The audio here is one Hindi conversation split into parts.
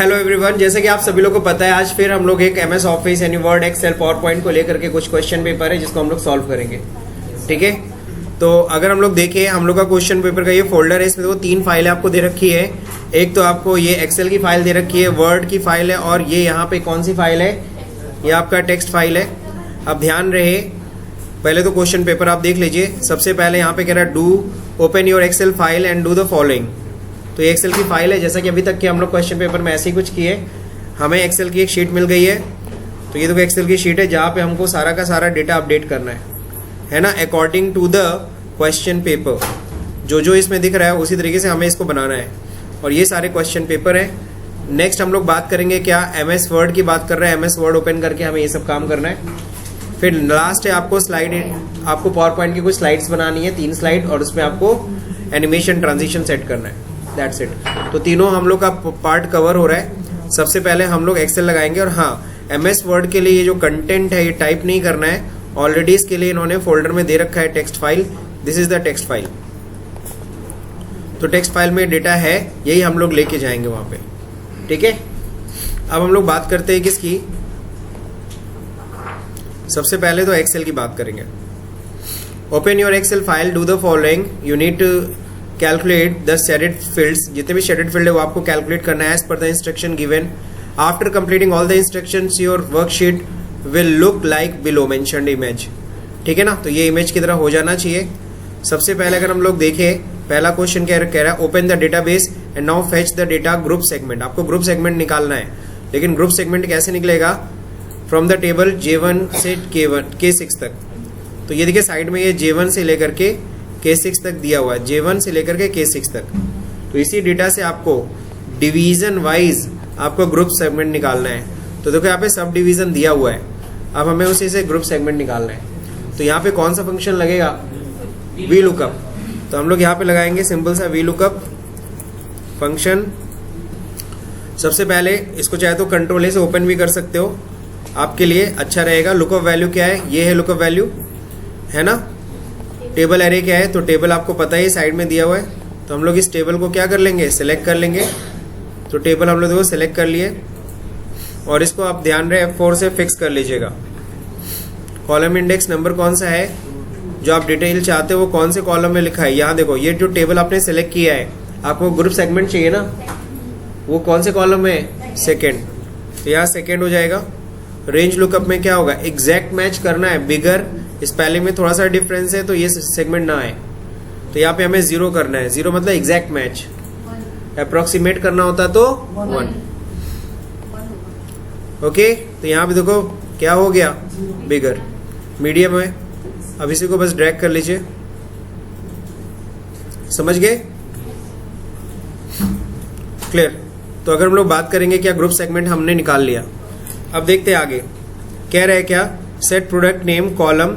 हेलो एवरीवन, जैसे कि आप सभी लोगों को पता है, आज फिर हम लोग एक एमएस ऑफिस यानी वर्ड, एक्सेल, पावर पॉइंट को लेकर के कुछ क्वेश्चन पेपर है जिसको हम लोग सॉल्व करेंगे। ठीक है, तो अगर हम लोग देखें, हम लोग का क्वेश्चन पेपर का ये फोल्डर है, इसमें देखो 3 फाइलें आपको दे रखी है। एक तो आपको ये एक्सेल की फाइल दे रखी है, वर्ड की फाइल है, और ये यहाँ पे कौन सी फाइल है, ये आपका टेक्स्ट फाइल है। अब ध्यान रहे, पहले तो क्वेश्चन पेपर आप देख लीजिए। सबसे पहले यहाँ पे कह रहा है do open your Excel file and do the following. तो ये एक्सेल की फाइल है, जैसा कि अभी तक के हम लोग क्वेश्चन पेपर में ऐसे ही कुछ किए। हमें एक्सेल की एक शीट मिल गई है, तो ये देखो एक्सेल की शीट है जहाँ पे हमको सारा का सारा डेटा अपडेट करना है ना, according to the question paper. जो इसमें दिख रहा है उसी तरीके से हमें इसको बनाना है, और ये सारे क्वेश्चन पेपर है। नेक्स्ट हम लोग बात करेंगे क्या, एमएस वर्ड की बात कर रहे हैं। एमएस वर्ड ओपन करके हमें ये सब काम करना है। फिर लास्ट है आपको स्लाइड, आपको पावर पॉइंट की कुछ स्लाइड्स बनानी है, 3 स्लाइड, और उसमें आपको एनिमेशन ट्रांजिशन सेट करना है। That's it. तो तीनों हम लोग का पार्ट कवर हो रहा है। सबसे पहले हम लोग एक्सेल लगाएंगे, और हाँ, एमएस वर्ड के लिए ये जो कंटेंट है ये टाइप नहीं करना है। ऑलरेडी इसके लिए इन्होंने फोल्डर में दे रखा है text file. This is the text file. तो टेक्स्ट फाइल में डेटा है, यही हम लोग लेके जाएंगे वहां पे। ठीक है, अब हम लोग बात करते हैं किसकी। सबसे पहले तो एक्सेल की बात करेंगे। Open your Excel file, do the following. You need to calculate the shaded fields. जितने भी शेडेड फील्ड है वो आपको कैलकुलेट करना है as per the instruction given. After completing all the instructions your worksheet will look like below mentioned image. ठीक है ना, तो ये इमेज की तरह हो जाना चाहिए। सबसे पहले अगर हम लोग देखें, पहला क्वेश्चन कह रहा है open the database and now fetch the data group segment. आपको ग्रुप सेगमेंट निकालना है, लेकिन ग्रुप सेगमेंट कैसे निकलेगा, फ्रॉम द टेबल J1 से K6 तक। तो ये देखिए साइड में ये J1 से लेकर के K6 तक दिया हुआ है, J1 से लेकर के K6 तक। तो इसी डेटा से आपको डिवीजन वाइज आपको ग्रुप सेगमेंट निकालना है। तो देखो यहाँ पे सब डिवीजन दिया हुआ है, अब हमें उसी से ग्रुप सेगमेंट निकालना है। तो यहाँ पे कौन सा फंक्शन लगेगा, वी लुकअप। तो हम लोग यहाँ पे लगाएंगे सिंपल सा वी लुकअप फंक्शन। सबसे पहले इसको चाहे तो कंट्रोल ए से ओपन भी कर सकते हो, आपके लिए अच्छा रहेगा। लुकअप वैल्यू क्या है, ये है लुकअप वैल्यू, है ना। टेबल एरे क्या है, तो टेबल आपको पता ही साइड में दिया हुआ है। तो हम लोग इस टेबल को क्या कर लेंगे, सिलेक्ट कर लेंगे। तो टेबल हम लोग देखो सिलेक्ट कर लिए, और इसको आप ध्यान रहे F4 से फिक्स कर लीजिएगा। कॉलम इंडेक्स नंबर कौन सा है, जो आप डिटेल चाहते हो वो कौन से कॉलम में लिखा है। यहाँ देखो, ये जो टेबल आपने सिलेक्ट किया है, आपको ग्रुप सेगमेंट चाहिए ना, वो कौन से कॉलम में, सेकेंड। तो यहाँ सेकेंड हो जाएगा। रेंज लुकअप में क्या होगा, एग्जैक्ट मैच करना है, बिगर। स्पेलिंग में थोड़ा सा डिफरेंस है तो ये सेगमेंट ना आए। तो यहाँ पे हमें 0 करना है, 0 मतलब एग्जैक्ट मैच। अप्रोक्सीमेट करना होता तो 1। ओके, तो यहाँ पे देखो क्या हो गया, बिगर। मीडियम है, अब इसी को बस ड्रैग कर लीजिए। समझ गए, क्लियर। तो अगर हम लोग बात करेंगे क्या, ग्रुप सेगमेंट हमने निकाल लिया। अब देखते हैं आगे कह रहे हैं क्या, set product name column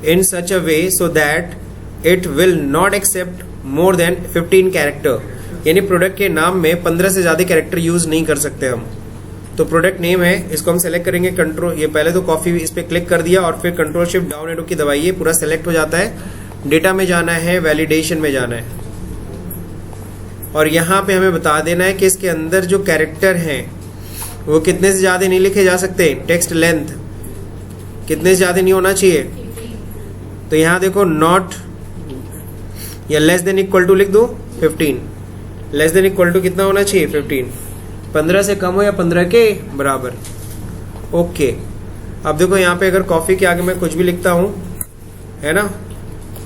in such a way so that it will not accept more than 15 character. यानी प्रोडक्ट के नाम में 15 से ज्यादा कैरेक्टर यूज नहीं कर सकते हम। तो प्रोडक्ट नेम है, इसको हम सेलेक्ट करेंगे कंट्रोल, ये पहले तो कॉफी इस पे क्लिक कर दिया, और फिर कंट्रोल शिफ्ट डाउन एरो की दबाइए, पूरा सेलेक्ट हो जाता है। डेटा में जाना है, वैलिडेशन में जाना है, और यहाँ पे हमें बता देना है कि इसके अंदर जो कैरेक्टर हैं वो कितने से ज्यादा नहीं लिखे जा सकते। टेक्स्ट लेंथ कितने से ज्यादा नहीं होना चाहिए। तो यहाँ देखो नॉट या लेस देन इक्वल टू लिख दो 15। लेस देन इक्वल टू कितना होना चाहिए, 15। 15 से कम हो या 15 के बराबर। ओके, अब देखो यहाँ पे अगर कॉफी के आगे मैं कुछ भी लिखता हूँ, है ना,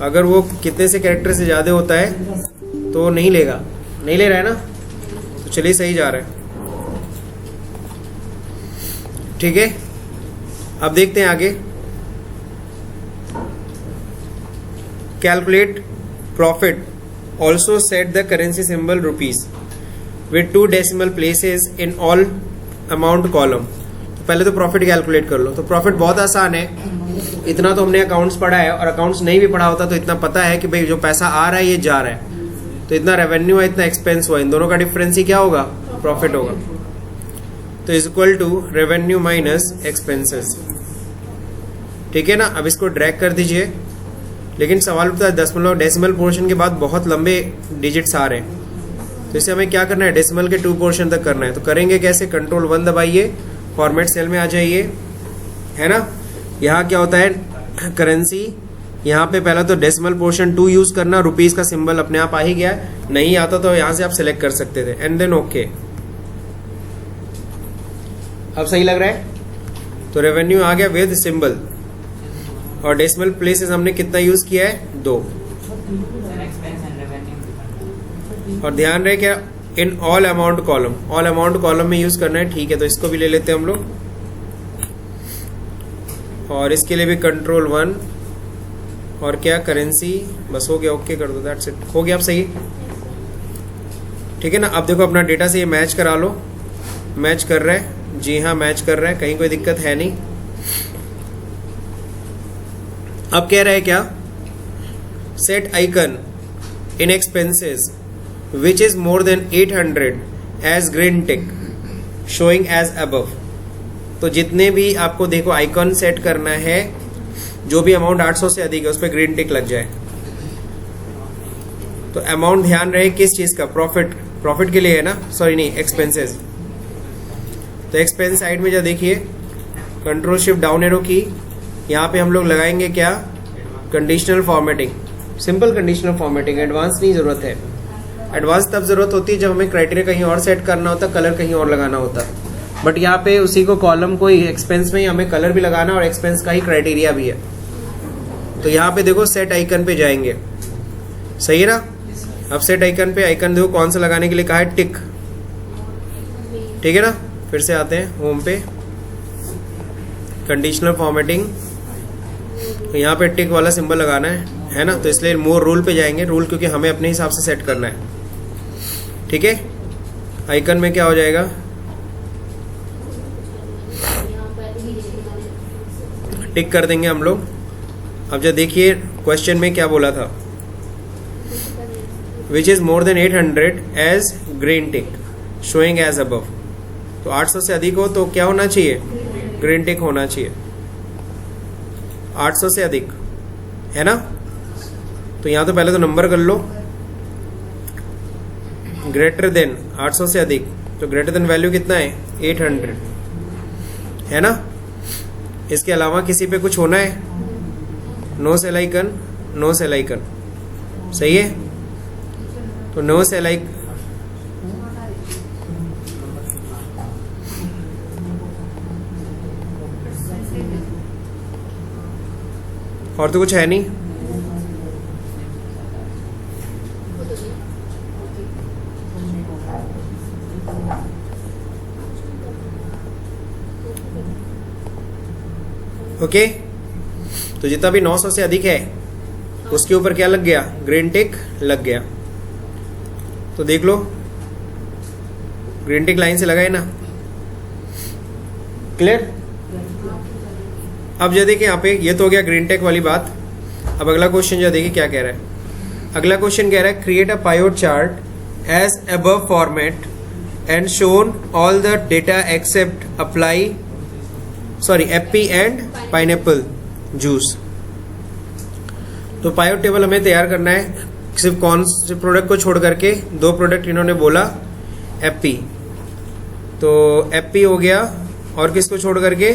अगर वो कितने से कैरेक्टर से ज्यादा होता है तो नहीं लेगा, नहीं ले रहा है ना। तो चलिए सही जा रहा है। ठीक है, अब देखते हैं आगे। Calculate profit, also set the currency symbol rupees with 2 decimal places in all amount column. तो पहले तो प्रॉफिट कैलकुलेट कर लो। तो प्रॉफिट बहुत आसान है, इतना तो हमने अकाउंट्स पढ़ा है, और अकाउंट्स नहीं भी पढ़ा होता तो इतना पता है कि भाई जो पैसा आ रहा है ये जा रहा है। तो इतना रेवेन्यू है, इतना एक्सपेंस हुआ, इन दोनों का डिफरेंस ही क्या होगा, प्रॉफिट होगा। तो is equal to revenue minus expenses. ठीक है ना, अब इसको ड्रैग कर दीजिए। लेकिन सवाल उठता है दशमलव डेसिमल पोर्शन के बाद बहुत लंबे डिजिट्स आ रहे हैं, तो इसे हमें क्या करना है, डेसिमल के 2 पोर्शन तक करना है। तो करेंगे कैसे, कंट्रोल 1 दबाइए, फॉर्मेट सेल में आ जाइए, है ना। यहाँ क्या होता है, करेंसी, यहाँ पे पहला तो डेसिमल पोर्शन 2 यूज करना, रुपीज का सिंबल अपने आप आ ही गया है, नहीं आता तो यहाँ से आप सिलेक्ट कर सकते थे, एंड देन ओके। अब सही लग रहा है। तो रेवेन्यू आ गया विद सिंबल, और डेसिमल प्लेसेस हमने कितना यूज किया है, 2। और ध्यान रहे क्या, in all amount column, all amount column में यूज करना है, ठीक है। तो इसको भी ले लेते हैं हम लोग, और इसके लिए भी कंट्रोल 1, और क्या, करेंसी, बस हो गया, ओके कर दो, दैट्स इट, हो गया। अब सही, ठीक है ना। अब देखो अपना डेटा से ये मैच करा लो, मैच कर रहा है, जी हाँ मैच कर रहा है, कहीं कोई दिक्कत है नहीं। अब कह रहा है क्या, set icon in expenses which is more than 800 as green tick showing as above. तो जितने भी आपको देखो आइकन सेट करना है, जो भी अमाउंट 800 से अधिक है उस पर ग्रीन टिक लग जाए। तो अमाउंट ध्यान रहे किस चीज का, प्रॉफिट, प्रॉफिट के लिए है ना, सॉरी नहीं, एक्सपेंसेस। तो एक्सपेंस साइड में जो देखिए, कंट्रोल शिफ्ट डाउन एरो की, यहाँ पे हम लोग लगाएंगे क्या, conditional formatting, simple conditional formatting, advance नहीं जरूरत है। एडवांस तब जरूरत होती है जब हमें क्राइटेरिया कहीं और सेट करना होता, कलर कहीं और लगाना होता। बट यहाँ पे उसी को कॉलम को ही एक्सपेंस में ही हमें कलर भी लगाना और एक्सपेंस का ही क्राइटेरिया भी है। तो यहाँ पे देखो सेट आइकन पे जाएंगे, सही है ना। अब सेट आइकन पे, आइकन देखो कौन सा लगाने के लिए कहा है, टिक, ठीक है ना। फिर से आते हैं होम पे, कंडीशनल फॉर्मेटिंग, तो यहाँ पे टिक वाला सिंबल लगाना है ना। तो इसलिए मोर रूल पे जाएंगे, रूल क्योंकि हमें अपने हिसाब से सेट करना है, ठीक है। आइकन में क्या हो जाएगा, टिक कर देंगे हम लोग। अब जब देखिए क्वेश्चन में क्या बोला था, which is more than 800 as green tick showing as above. तो 800 से अधिक हो तो क्या होना चाहिए, ग्रीन टिक होना चाहिए, 800 से अधिक, है ना। तो यहां तो पहले तो नंबर कर लो, ग्रेटर देन 800 से अधिक, तो ग्रेटर देन वैल्यू कितना है, 800, है ना। इसके अलावा किसी पे कुछ होना है, no cell icon, no cell icon, सही है। तो नो सेल आइकन, और तो कुछ है नहीं। ओके, तो जितना भी 900 से अधिक है उसके ऊपर क्या लग गया, ग्रीन टिक लग गया। तो देख लो, ग्रीन टिक लाइन से लगाए ना, क्लियर। अब जो देखिए यहाँ पे, ये तो हो गया ग्रीन टिक वाली बात। अब अगला क्वेश्चन जो देखिए क्या कह रहा है, अगला क्वेश्चन कह रहा है, create a pivot chart as above format and shown all the data except apply, sorry appy and pineapple juice. तो पायोट टेबल हमें तैयार करना है, सिर्फ कौन से प्रोडक्ट को छोड़ करके, 2 प्रोडक्ट इन्होंने बोला, एप्पी, तो एप्पी हो गया, और किसको छोड़ करके,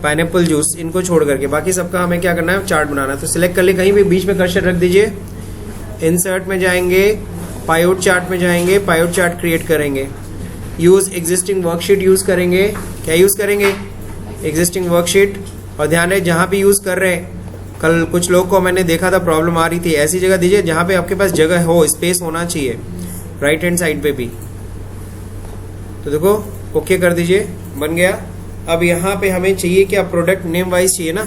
पाइनएप्पल जूस, इनको छोड़ करके बाकी सबका हमें क्या करना है, चार्ट बनाना है। तो सिलेक्ट कर ले, कहीं भी बीच में कर्सर रख दीजिए, इंसर्ट में जाएंगे, पायोट चार्ट में जाएंगे, पायोट चार्ट क्रिएट करेंगे, यूज एग्जिस्टिंग वर्कशीट यूज करेंगे, क्या यूज करेंगे, एग्जिस्टिंग वर्कशीट। और ध्यान रहे जहां भी यूज कर रहे हैं, कल कुछ लोग को मैंने देखा था प्रॉब्लम आ रही थी, ऐसी जगह दीजिए जहां पे आपके पास जगह हो, स्पेस होना चाहिए, राइट हैंड साइड पे भी। तो देखो ओके कर दीजिए, बन गया। अब यहाँ पे हमें चाहिए क्या, प्रोडक्ट नेम वाइज चाहिए ना।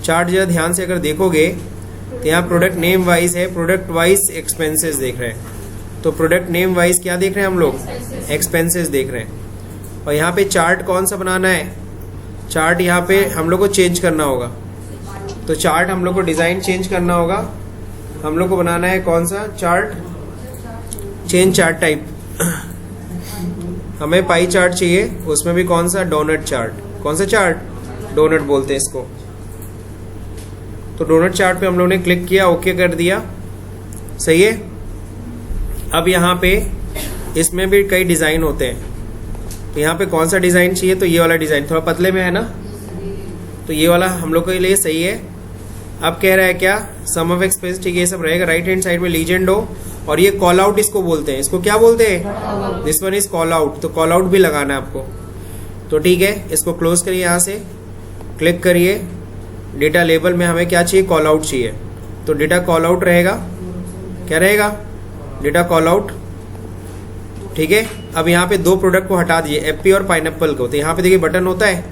चार्ट जरा ध्यान से अगर देखोगे तो यहाँ प्रोडक्ट नेम वाइज है, प्रोडक्ट वाइज एक्सपेंसेस देख रहे हैं। तो प्रोडक्ट नेम वाइज क्या देख रहे हैं हम लोग, एक्सपेंसेस देख रहे हैं। और यहाँ पे चार्ट कौन सा बनाना है, चार्ट यहाँ पे हम लोग को चेंज करना होगा। तो चार्ट हम लोग को डिजाइन चेंज करना होगा, हम लोग को बनाना है कौन सा चार्ट, चेंज चार्ट टाइप। हमें पाई चार्ट चाहिए, उसमें भी कौन सा, डोनट चार्ट। कौन सा चार्ट, डोनट बोलते हैं इसको। तो डोनट चार्ट पे हम लोग ने क्लिक किया, ओके कर दिया, सही है। अब यहाँ पे इसमें भी कई डिजाइन होते हैं, तो यहाँ पे कौन सा डिजाइन चाहिए, तो ये वाला डिजाइन थोड़ा पतले में है ना, तो ये वाला हम लोग के लिए सही है। अब कह रहा है क्या, सम ऑफ एक्सपेंस, ठीक है, ये सब रहेगा। राइट हैंड साइड में लीजेंड हो, और ये कॉल आउट इसको बोलते हैं, इसको क्या बोलते हैं, this one is call out, तो कॉल आउट भी लगाना है आपको। तो ठीक है, इसको क्लोज करिए, यहाँ से क्लिक करिए। डेटा लेबल में हमें क्या चाहिए, कॉल आउट चाहिए, तो डेटा कॉल आउट रहेगा, क्या रहेगा, डेटा कॉल आउट। ठीक है, अब यहाँ पे दो प्रोडक्ट को हटा दीजिए, एप्पी और पाइनएप्पल को। तो यहाँ पे देखिए बटन होता है,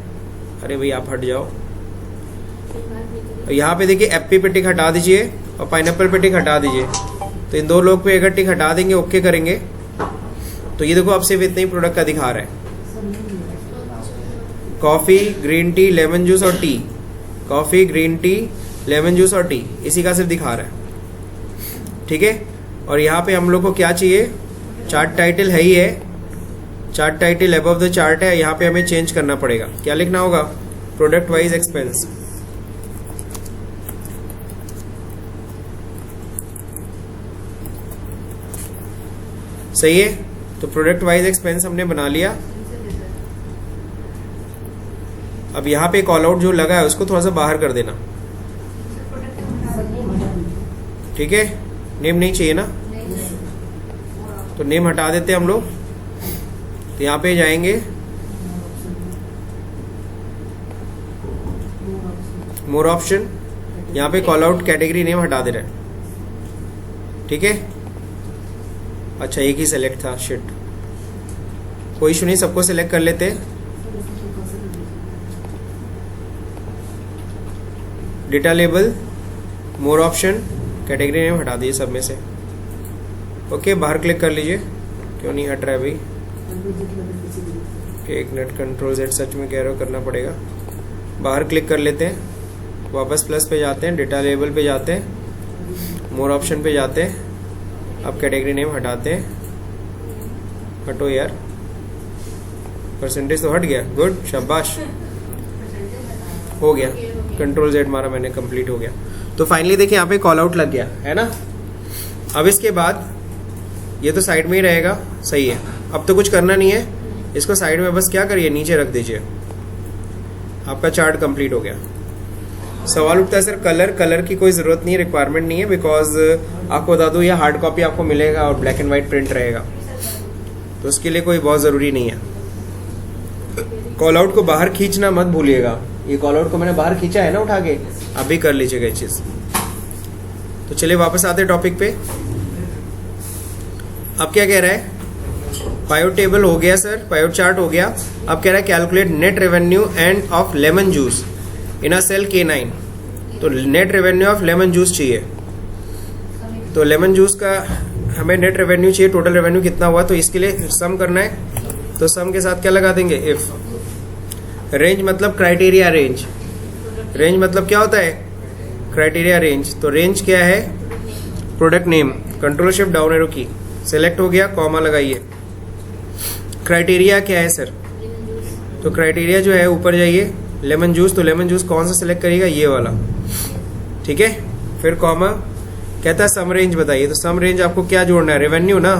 अरे भाई आप हट जाओ, यहाँ पे देखिए एप्पी पे टिक हटा दीजिए और पाइनएप्पल पे टिक हटा दीजिए। तो इन दो लोग पे अगर टिक हटा देंगे, ओके करेंगे, तो ये देखो अब सिर्फ इतने ही प्रोडक्ट का दिखा रहा है, coffee, green tea, lemon juice और tea, coffee, green tea, lemon juice और टी, इसी का सिर्फ दिखा रहा है। ठीक है, और यहाँ पे हम लोग को क्या चाहिए, चार्ट टाइटल है ही है, chart title above the chart है, यहाँ पे हमें चेंज करना पड़ेगा। क्या लिखना होगा, प्रोडक्ट वाइज एक्सपेंस। सही है, तो प्रोडक्ट वाइज एक्सपेंस हमने बना लिया। अब यहाँ पे कॉल आउट जो लगा है उसको थोड़ा सा बाहर कर देना। ठीक है, नेम नहीं चाहिए ना, तो नेम हटा देते हैं हम लोग। तो यहाँ पे जाएंगे, मोर ऑप्शन, यहाँ पे कॉल आउट कैटेगरी नेम हटा दे रहे हैं। ठीक है, अच्छा एक ही सेलेक्ट था, शिट, कोई इशू नहीं, सबको सिलेक्ट कर लेते। डेटा लेबल, मोर ऑप्शन, कैटेगरी नेम हटा दिए सब में से। ओके, बाहर क्लिक कर लीजिए, क्यों नहीं हट रहा है भाई, एक मिनट, कंट्रोल Z सच में कह रहे हो, करना पड़ेगा। बाहर क्लिक कर लेते हैं, वापस प्लस पे जाते हैं, डेटा लेबल पे जाते हैं, मोर ऑप्शन पे जाते हैं। अब कैटेगरी नेम हटाते हैं, हटो यार, परसेंटेज तो हट गया, गुड, शाबाश, हो गया, कंट्रोल Z मारा मैंने, कंप्लीट हो गया। तो फाइनली देखिए यहाँ पे कॉल आउट लग गया है ना। अब इसके बाद ये तो साइड में ही रहेगा, सही है, अब तो कुछ करना नहीं है, इसको साइड में बस क्या करिए, नीचे रख दीजिए, आपका चार्ट कंप्लीट हो गया। सवाल उठता है सर कलर की कोई जरूरत नहीं है, रिक्वायरमेंट नहीं है, बिकॉज आपको बता दूं, ये हार्ड कॉपी आपको मिलेगा और ब्लैक एंड व्हाइट प्रिंट रहेगा, तो उसके लिए कोई बहुत जरूरी नहीं है। कॉल आउट को बाहर खींचना मत भूलिएगा, ये कॉल आउट को मैंने बाहर खींचा है ना उठा के, आप भी कर लीजिएगा ये चीज। तो चलिए वापस आते टॉपिक पे। अब क्या कह रहा है, पायोट टेबल हो गया सर, पायोट चार्ट हो गया। अब कह रहा है calculate net revenue and of lemon juice in a cell K9। तो net revenue of lemon juice चाहिए, तो लेमन जूस का हमें नेट रेवेन्यू चाहिए, टोटल रेवेन्यू कितना हुआ, तो इसके लिए सम करना है। तो सम के साथ क्या लगा देंगे, इफ। रेंज मतलब क्राइटेरिया रेंज, रेंज मतलब क्या होता है, क्राइटेरिया रेंज। तो रेंज क्या है, product name, control shift down arrow की, सेलेक्ट हो गया, कॉमा लगाइए। क्राइटेरिया क्या है सर, तो क्राइटेरिया जो है ऊपर जाइए, लेमन जूस, तो लेमन जूस कौन सा सिलेक्ट करिएगा, ये वाला। ठीक है, फिर कॉमा, कहता है सम रेंज बताइए, तो सम रेंज आपको क्या जोड़ना है, रेवेन्यू ना,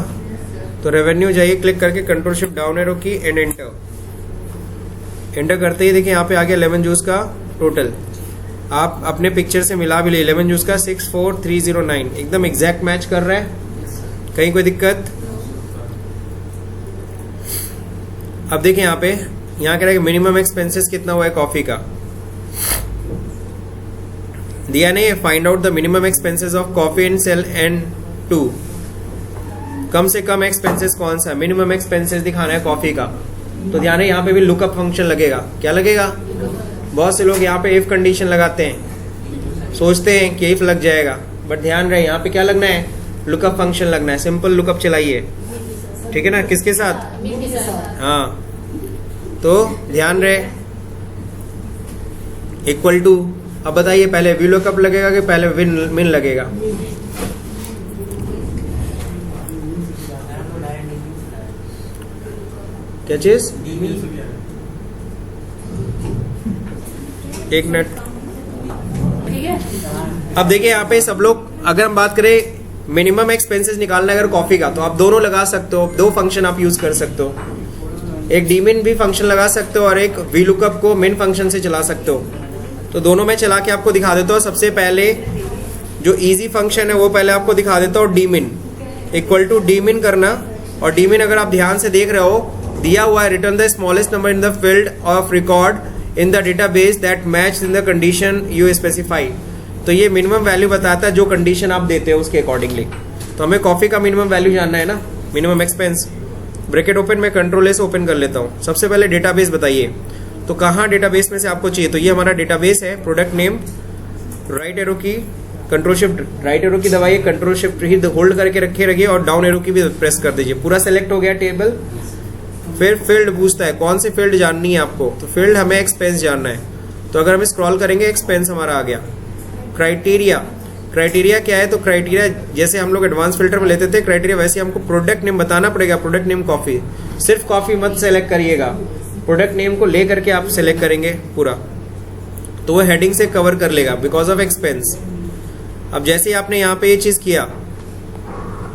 तो रेवेन्यू जाइए, क्लिक करके कंट्रोल शिफ्ट डाउन एरो की एंड एंटर। एंटर करते ही देखिए यहाँ पे आ गया लेमन जूस का टोटल, आप अपने पिक्चर से मिला भी ले, लेमन जूस का 64309 एकदम एग्जैक्ट मैच कर रहा है, कहीं कोई दिक्कत। अब देखिए यहाँ पे, यहाँ कह रहा है मिनिमम एक्सपेंसेस कितना हुआ है कॉफी का, दिया नहीं है, find out the minimum expenses of coffee in cell N2। कम से कम एक्सपेंसेस कौन सा, मिनिमम एक्सपेंसेस दिखाना है कॉफी का। तो ध्यान है यहाँ पे भी लुकअप फंक्शन लगेगा, क्या लगेगा, बहुत से लोग यहाँ पे इफ कंडीशन लगाते हैं, सोचते हैं कि इफ लग जाएगा, बट ध्यान रहे यहाँ पे क्या लगना है, लुकअप फंक्शन लगना है, सिंपल लुकअप चलाइए, ठीक है ना, किसके साथ, हाँ, तो ध्यान रहे, इक्वल टू। अब बताइए पहले वी लुकअप लगेगा कि पहले मिन लगेगा, क्या चीज, एक मिनट। अब देखिए यहाँ पे सब लोग, अगर हम बात करें मिनिमम एक्सपेंसेस निकालना है अगर कॉफी का, तो आप दोनों लगा सकते हो, दो फंक्शन आप यूज कर सकते हो, एक डीमिन भी फंक्शन लगा सकते हो और एक वी लुकअप को मिन फंक्शन से चला सकते हो। तो दोनों में चला के आपको दिखा देता हूँ। सबसे पहले जो इजी फंक्शन है वो पहले आपको दिखा देता हूँ, डीमिन इक्वल टू डीमिन करना। और डीमिन अगर आप ध्यान से देख रहे हो दिया हुआ है, return the smallest number in the field of record in the database that match in the condition you specify. तो ये मिनिमम वैल्यू बताता है जो कंडीशन आप देते हो उसके अकॉर्डिंगली। तो हमें कॉफी का मिनिमम वैल्यू जानना है ना, मिनिमम एक्सपेंस। ब्रैकेट ओपन में कंट्रोल ए से ओपन कर लेता हूँ। सबसे पहले डेटाबेस बताइए, तो कहाँ डेटाबेस में से आपको चाहिए, तो ये हमारा डेटाबेस है। प्रोडक्ट नेम, राइट एरो की, कंट्रोल शिफ्ट राइट एरो की दबाइए, कंट्रोल शिफ्ट ही होल्ड करके रखे रखिए और डाउन एरो की भी प्रेस कर दीजिए। पूरा सेलेक्ट हो गया टेबल। फिर फील्ड पूछता है कौन सी फील्ड जाननी है आपको, तो फील्ड हमें एक्सपेंस जानना है। तो अगर हम स्क्रॉल करेंगे एक्सपेंस हमारा आ गया। क्राइटेरिया, क्राइटेरिया क्या है, तो क्राइटेरिया जैसे हम लोग एडवांस फिल्टर में लेते थे क्राइटेरिया, वैसे हमको प्रोडक्ट नेम बताना पड़ेगा। प्रोडक्ट नेम कॉफी, सिर्फ कॉफी मत सेलेक्ट करिएगा, प्रोडक्ट नेम को ले करके आप सेलेक्ट करेंगे पूरा, तो वो हेडिंग से कवर कर लेगा बिकॉज ऑफ एक्सपेंस। अब जैसे आपने यहाँ पे ये चीज किया,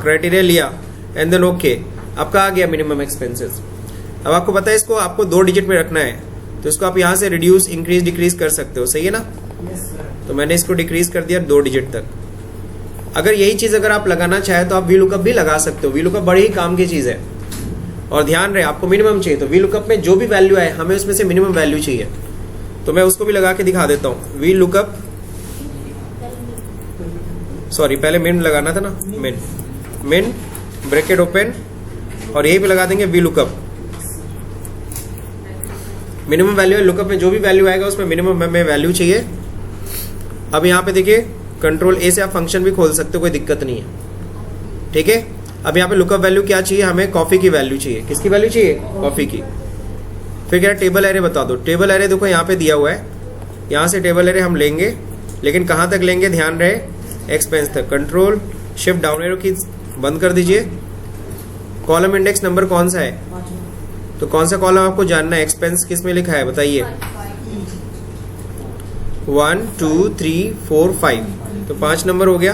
क्राइटेरिया लिया एंड देन ओके, आपका आ गया मिनिमम एक्सपेंसेस। अब आपको पता है इसको आपको 2 डिजिट में रखना है, तो इसको आप यहाँ से रिड्यूस इंक्रीज डिक्रीज कर सकते हो, सही है ना। तो मैंने इसको डिक्रीज कर दिया 2 डिजिट तक। अगर यही चीज अगर आप लगाना चाहे तो आप वी लुकअप भी लगा सकते हो। वी लुकअप बड़ी ही काम की चीज है। और ध्यान रहे आपको मिनिमम चाहिए, तो वी लुकअप में जो भी वैल्यू आए हमें उसमें से मिनिमम वैल्यू चाहिए। तो मैं उसको भी लगा के दिखा देता हूँ। वी लुकअप, सॉरी पहले मिन लगाना था ना, मिन, मिन ब्रैकेट ओपन और यही पे लगा देंगे वी लुकअप। मिनिमम वैल्यू है, लुकअप में जो भी वैल्यू आएगा उसमें मिनिमम में वैल्यू चाहिए। अब यहाँ पे देखिए कंट्रोल ए से आप फंक्शन भी खोल सकते हो, कोई दिक्कत नहीं है, ठीक है। अब यहाँ पे लुकअप वैल्यू क्या चाहिए, हमें कॉफी की वैल्यू चाहिए। किसकी वैल्यू चाहिए, कॉफी की। फिर क्या टेबल एरे बता दो। टेबल एरे देखो यहाँ पे दिया हुआ है, यहाँ से टेबल एरे हम लेंगे, लेकिन कहाँ तक लेंगे, ध्यान रहे एक्सपेंस तक। कंट्रोल शिफ्ट डाउन एरो की बंद कर दीजिए। कॉलम इंडेक्स नंबर कौन सा है, तो कौन सा कॉलम आपको जानना है, एक्सपेंस किस में लिखा है बताइए। 1 2 3 4 5, तो 5 नंबर हो गया।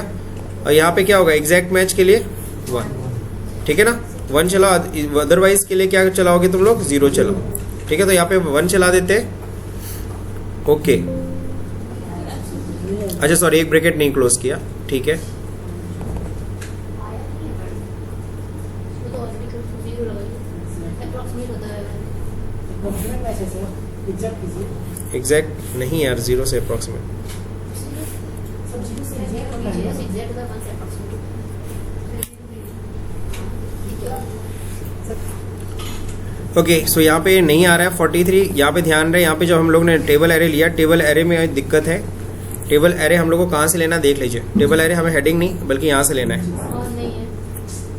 और यहाँ पे क्या होगा, एग्जैक्ट मैच के लिए 1, ठीक है ना। 1 चलाओ, अदरवाइज के लिए क्या चलाओगे तुम लोग, 0 चलाओ, ठीक है। तो यहाँ पे 1 चला देते, ओके। अच्छा सॉरी, एक ब्रैकेट नहीं क्लोज किया, ठीक है। एग्जैक्ट नहीं यार, 0 से अप्रोक्सीमेट। ओके सो यहाँ पे नहीं आ रहा है 43। यहाँ पे ध्यान रहे, यहाँ पे जब हम लोग ने टेबल एरे लिया, टेबल एरे में दिक्कत है। टेबल एरे हम लोग को कहाँ से लेना देख लीजिए। टेबल एरे हमें हेडिंग नहीं बल्कि यहाँ से लेना है,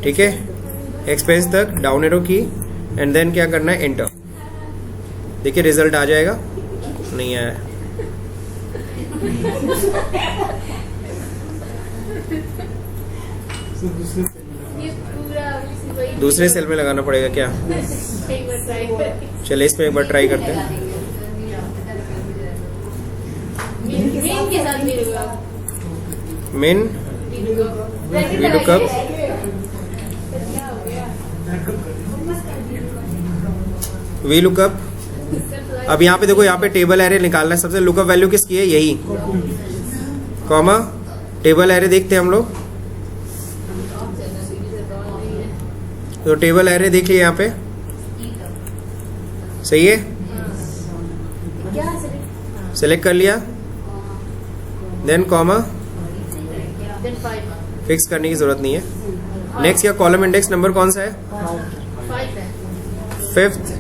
ठीक है। एक्सपेंस तक डाउन एरो की एंड देन क्या करना है, एंटर। देखिए रिजल्ट आ जाएगा, नहीं आया। दूसरे सेल में लगाना पड़ेगा क्या, चलिए इसमें एक बार ट्राई करते हैं। मिन वी लुकअप, वी लुकअप। अब यहाँ पे देखो, यहाँ पे टेबल एरे निकालना है। सबसे लुकअप वैल्यू किसकी है, यही, कॉमा टेबल एरे देखते हैं हम लोग। तो टेबल एरे देख लिया यहाँ पे, सही है, सेलेक्ट कर लिया, देन कॉमा, फिक्स करने की जरूरत नहीं है। नेक्स्ट क्या, कॉलम इंडेक्स नंबर कौन सा है, 5th,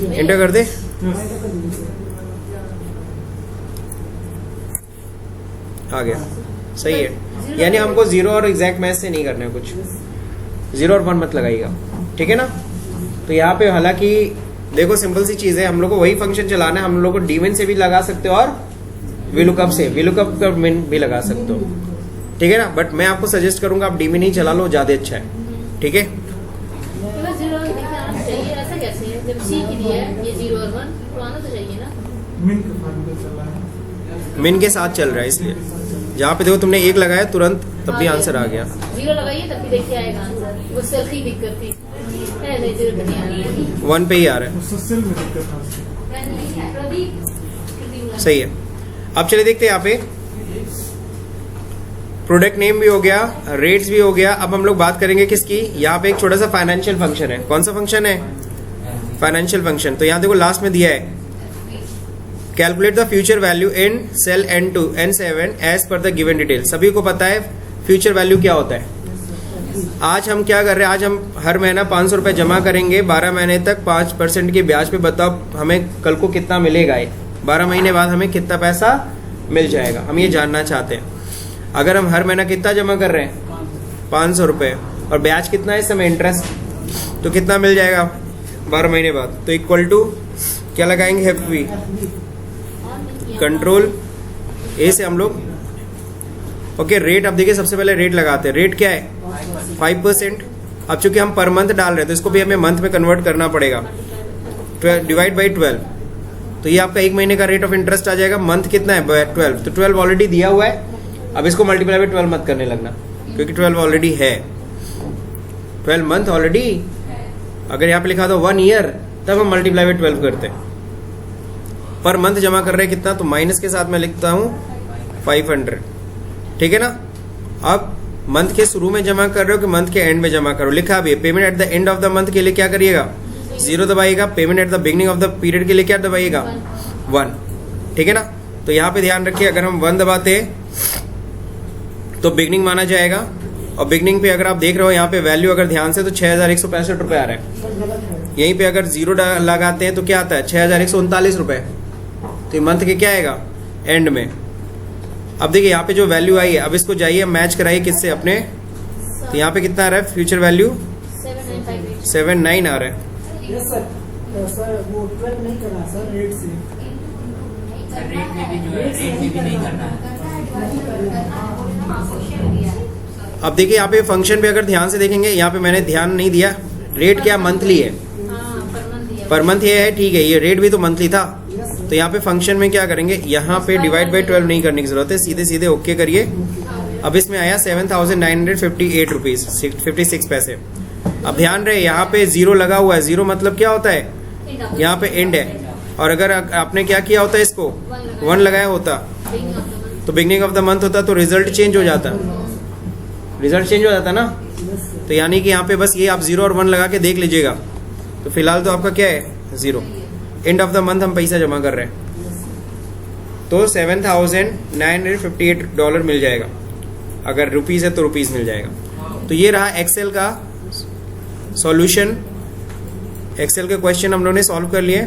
एंटर कर दे। आ गया, सही है। यानी हमको 0 और एग्जैक्ट मैच से नहीं करना है कुछ, 0 और 1 मत लगाइएगा, ठीक है ना। तो यहाँ पे हालांकि देखो सिंपल सी चीज है, हम लोग को वही फंक्शन चलाना है। हम लोग को डीमिन से भी लगा सकते हो और वीलुकअप से, वीलुकअप का मिन भी लगा सकते हो, ठीक है ना। बट मैं आपको सजेस्ट करूंगा आप डीमिन ही चला लो, ज्यादा अच्छा है, ठीक है। जब सी के लिए ये 0 और 1 तो आना तो चाहिए ना, मिन के साथ चल रहा है इसलिए। जहाँ पे देखो तुमने 1 लगाया तुरंत तब भी आंसर आ गया। जीरो लगाइए तब भी देखिए आएगा आंसर। वो सेल की दिक्कत थी, नहीं जीरो नहीं आ रहा 1 पे ही आ रहा है। उससे सेल में दिक्कत था। सही है। अब चलिए देखते हैं यहाँ पे प्रोडक्ट नेम भी हो गया, रेट्स भी हो गया। अब हम लोग बात करेंगे किसकी, यहाँ पे एक छोटा सा फाइनेंशियल फंक्शन है। कौन सा फंक्शन है? Financial function. तो यहाँ देखो लास्ट में दिया है calculate the future value in cell N2 N7 as per the given detail. सभी को पता है फ्यूचर वैल्यू क्या होता है। आज हम क्या कर रहे हैं, आज हम हर महीना 500 रुपए जमा करेंगे 12 महीने तक 5% की ब्याज पे। बताओ हमें कल को कितना मिलेगा, ये 12 महीने बाद हमें कितना पैसा मिल जाएगा, हम ये जानना चाहते हैं। अगर हम हर महीना कितना जमा कर रहे हैं 500 रुपए और ब्याज कितना है इस समय इंटरेस्ट, तो कितना मिल जाएगा 12 महीने बाद। तो इक्वल टू क्या लगाएंगे, एफवी कंट्रोल ए से हम लोग ओके। रेट अब देखिए सबसे पहले रेट लगाते हैं। रेट क्या है 5%। अब चूंकि हम पर मंथ डाल रहे हैं तो इसको भी हमें मंथ में कन्वर्ट करना पड़ेगा। डिवाइड बाई 12, तो ये आपका 1 महीने का रेट ऑफ इंटरेस्ट आ जाएगा। मंथ कितना है 12, तो 12 ऑलरेडी दिया हुआ है। अब इसको मल्टीप्लाई बाई 12 मत करने लगना क्योंकि 12 ऑलरेडी है, 12 मंथ ऑलरेडी। अगर यहाँ पे लिखा था 1 ईयर तब हम मल्टीप्लाई बाई 12 करते हैं। पर मंथ जमा कर रहे हैं कितना, तो माइनस के साथ मैं लिखता हूँ 500, ठीक है ना। अब मंथ के शुरू में जमा कर रहे हो कि मंथ के एंड में जमा करो, लिखा भी है। Payment at the end of the month के लिए क्या करिएगा 0 दबाइएगा। Payment at the beginning of the period के लिए क्या दबाइएगा 1, ठीक है ना। तो यहाँ पे ध्यान रखिए अगर हम 1 दबाते तो बिगनिंग माना जाएगा। और बिगनिंग पे अगर आप देख रहे हो यहाँ पे वैल्यू अगर ध्यान से तो 6165 रुपए आ रहा है। यहीं पे अगर 0 लगाते हैं तो क्या आता है 6139 रुपए। तो मंथ के क्या आएगा एंड में। अब देखिए यहाँ पे जो वैल्यू आई है, अब इसको जाइए मैच कराइए किससे अपने। तो यहाँ पे कितना आ रहा है फ्यूचर वैल्यू 79 आ रहा है। यस सर, सर वो 12 नहीं करना सर, रेट से रेट में भी जो है रेट में भी नहीं करना है। अब देखिए यहाँ पे फंक्शन पे अगर ध्यान से देखेंगे, यहाँ पे मैंने ध्यान नहीं दिया। रेट क्या मंथली है, पर मंथ ये है, ठीक है। ये रेट भी तो मंथली था। तो यहाँ पे फंक्शन में क्या करेंगे, यहाँ पे डिवाइड बाई 12 नहीं करने की जरूरत है, सीधे सीधे ओके करिए। अब इसमें आया 7958 रुपीज 56 पैसे। अब ध्यान रहे यहाँ पे 0 लगा हुआ है। 0 मतलब क्या होता है, यहाँ पे एंड है। और अगर आपने क्या किया होता है, इसको 1 लगाया होता तो बिगनिंग ऑफ द मंथ होता, तो रिजल्ट चेंज हो जाता, रिजल्ट चेंज हो जाता ना। तो यानी कि यहाँ पे बस ये आप 0 और 1 लगा के देख लीजिएगा। तो फिलहाल तो आपका क्या है 0। एंड ऑफ द मंथ हम पैसा जमा कर रहे हैं तो $7,958 मिल जाएगा। अगर रुपीज है तो रुपीज मिल जाएगा। तो ये रहा एक्सेल का सॉल्यूशन। एक्सेल के क्वेश्चन हम लोगों ने सॉल्व कर लिए।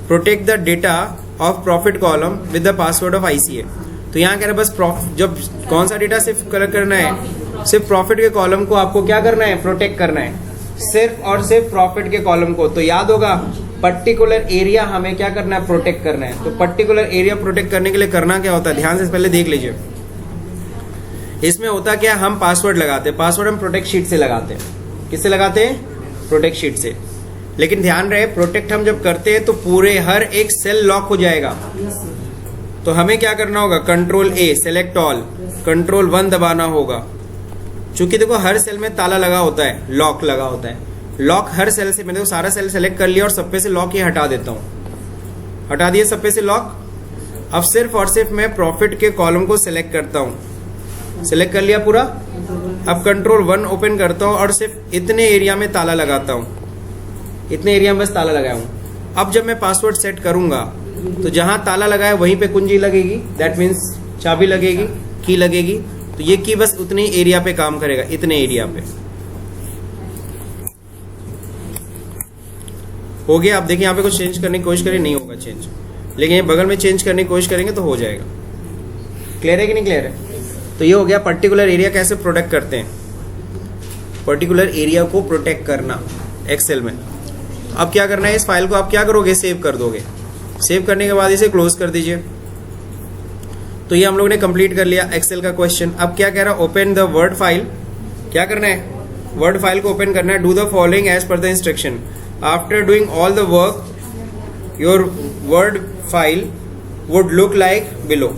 Protect the data of profit column with the password of ICA। तो यहाँ कह रहे बस जब कौन सा डेटा सिर्फ कलेक्ट करना है, सिर्फ प्रॉफिट के कॉलम को आपको क्या करना है, प्रोटेक्ट करना है, सिर्फ और सिर्फ प्रॉफिट के कॉलम को। तो याद होगा पर्टिकुलर एरिया हमें क्या करना है, प्रोटेक्ट करना है। तो पर्टिकुलर एरिया प्रोटेक्ट करने के लिए करना क्या होता है, ध्यान से पहले देख लीजिए। इसमें होता क्या, हम पासवर्ड लगाते हैं। पासवर्ड हम प्रोटेक्ट शीट से लगाते हैं। किससे लगाते हैं, प्रोटेक्ट शीट से। लेकिन ध्यान रहे प्रोटेक्ट हम जब करते हैं तो पूरे हर एक सेल लॉक हो जाएगा। तो हमें क्या करना होगा, control A select all, control 1 दबाना होगा। चूंकि देखो हर सेल में ताला लगा होता है, लॉक लगा होता है। लॉक हर सेल से, मैंने सारा सेल सेलेक्ट कर लिया और सब पे से लॉक ये हटा देता हूँ। हटा दिए सब पे से लॉक। अब सिर्फ और सिर्फ मैं प्रॉफिट के कॉलम को सिलेक्ट करता हूँ। सिलेक्ट कर लिया पूरा। अब कंट्रोल 1 ओपन करता हूँ और सिर्फ इतने एरिया में ताला लगाता हूँ। इतने एरिया में बस ताला लगाया हूँ। अब जब मैं पासवर्ड सेट करूंगा तो जहां ताला लगाया वहीं पे कुंजी लगेगी, दैट मीन्स चाबी लगेगी, की लगेगी। तो ये की बस उतने एरिया पे काम करेगा, इतने एरिया पे। हो गया। आप देखिए यहाँ पे कुछ चेंज करने की कोशिश करें, नहीं होगा चेंज, लेकिन ये बगल में चेंज करने की कोशिश करेंगे तो हो जाएगा। क्लियर है कि नहीं क्लियर है? तो ये हो गया पर्टिकुलर एरिया कैसे प्रोटेक्ट करते हैं, पर्टिकुलर एरिया को प्रोटेक्ट करना एक्सेल में। अब क्या करना है, इस फाइल को आप क्या करोगे, सेव कर दोगे। सेव करने के बाद इसे क्लोज कर दीजिए। तो ये हम लोग ने कंप्लीट कर लिया एक्सेल का क्वेश्चन। अब क्या कह रहा है, ओपन द वर्ड फाइल। क्या करना है, वर्ड फाइल को ओपन करना है। Do the following as per the instruction. After doing all the work your Word file would look like below.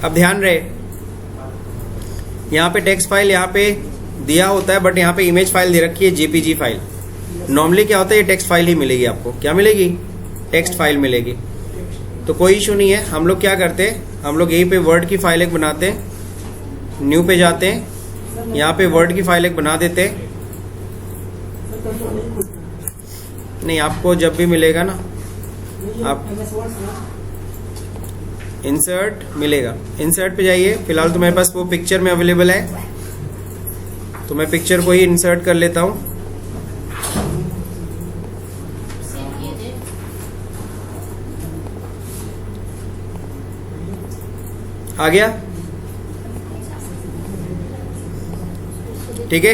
अब ध्यान रहे, यहाँ पे टेक्स्ट फाइल यहाँ पे दिया होता है, बट यहाँ पे इमेज फाइल दे रखी है जेपीजी फाइल। नॉर्मली क्या होता है, ये टेक्स्ट फाइल ही मिलेगी आपको। क्या मिलेगी? टेक्स्ट फाइल मिलेगी। तो कोई इशू नहीं है। हम लोग क्या करते हैं, हम लोग यहीं पे वर्ड की फाइल एक बनाते हैं, न्यू पे जाते हैं, यहाँ पे वर्ड की फाइल एक बना देते हैं। नहीं, आपको जब भी मिलेगा ना, आप इंसर्ट मिलेगा, इंसर्ट पे जाइए। फिलहाल तो मेरे पास वो पिक्चर में अवेलेबल है, तो मैं पिक्चर को ही इंसर्ट कर लेता हूँ। आ गया? ठीक है।